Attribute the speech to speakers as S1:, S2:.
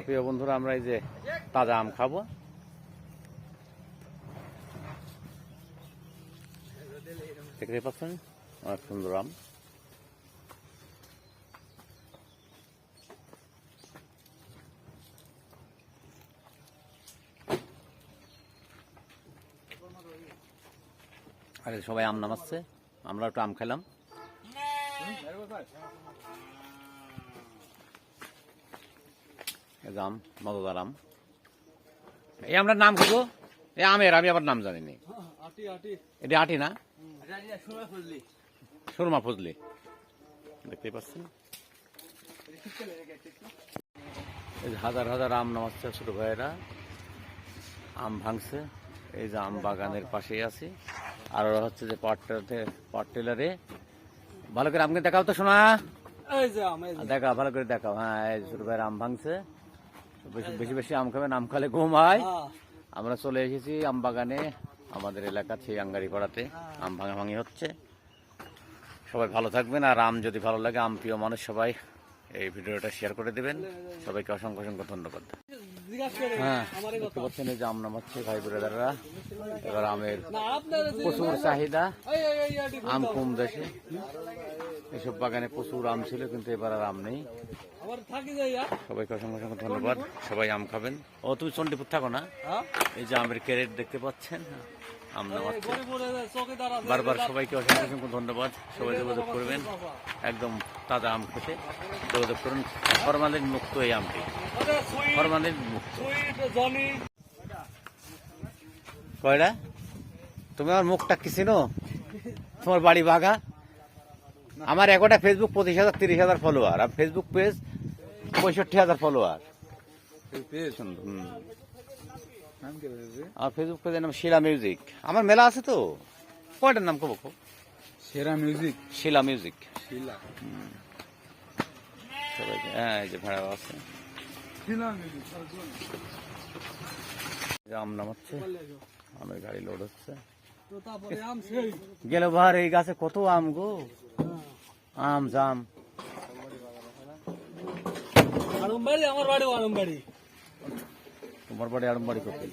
S1: প্রিয় বন্ধুরা, আমরা এই যে তাজা আম খাবো। দেখতে পাচ্ছেন অনেক সুন্দর আম। আরে সবাই আম নামাচ্ছে, আমরা একটু আম খেলাম। আম মজাদার আম। এই আমটার নাম কি গো? এই আমের আমি আবার নাম জানিনি। এটা আটি না, সুরমা ফজলি। দেখতেই পাচ্ছেন হাজার হাজার আম নামাচ্ছে ছোট ভাইয়েরা, আম ভাঙছে। এই যে আম বাগানের পাশেই আছি। আর ওরা হচ্ছে যে পাট টেলারে। ভালো করে আমকে দেখাও তো শোনা, দেখা ভালো করে দেখাও। হ্যাঁ, এই ছোট ভাইয়ের আম ভাঙছে। বেশি বেশি আম খাবেন, আম খালে ঘুম হয়। আমরা চলে এসেছি আম বাগানে, আমাদের এলাকা ছিয়াঙ্গারি পাড়াতে আম ভাঙাভাঙি হচ্ছে। সবাই ভালো থাকবেন, আর আম যদি ভালো লাগে, আম প্রিয় মানুষ সবাই এই ভিডিওটা শেয়ার করে দেবেন। সবাইকে অসংখ্য অসংখ্য ধন্যবাদ। হ্যাঁ, দেখতে পাচ্ছেন এই যে আম নামাচ্ছে ভাই বোনেরা। এবার আমের প্রচুর চাহিদা, আম কম দেশে। এসব বাগানে প্রচুর আম ছিল, কিন্তু এবার আর আম নেই। সবাইকে অসংখ্য অসংখ্য ধন্যবাদ। সবাই আম খাবেন। ও তুমি চণ্ডীপুর থাকো না? এই যে আমের ক্যারেট দেখতে পাচ্ছেন, আম নামাচ্ছে বারবার। সবাইকে অসংখ্য অসংখ্য ধন্যবাদ। সবাই যোগাযোগ করবেন, একদম তাজা আম খেতে যোগাযোগ করুন। ফরমালিন মুক্ত এই আমটি, ফরমালিন মুক্ত। কয়টা? তুমি আমার মুখটা কি চিনো? তোমার বাড়ি বাঘা। আমার একটা ফেসবুক 25,000 30,000 ফলোয়ার, আর ফেসবুক পেজ 65,000 ফলোয়ার। আর ফেসবুক পেজের নাম শিলা মিউজিক। আমার মেলা আছে তো। কয়টার নাম কব?
S2: সেরা মিউজিক,
S1: শিলা মিউজিক।
S2: শিলা।
S1: সবাইকে হ্যাঁ, এই যে ভাড়া আছে। আম নামাচ্ছে, আমের গাড়ি লোড হচ্ছে। গেল ভার এই গাছে কত আম গো, আম জাম।
S2: আমার বাড়ি আরমবাড়ি।
S1: তোমার বাড়ি আরমবাড়ি করতে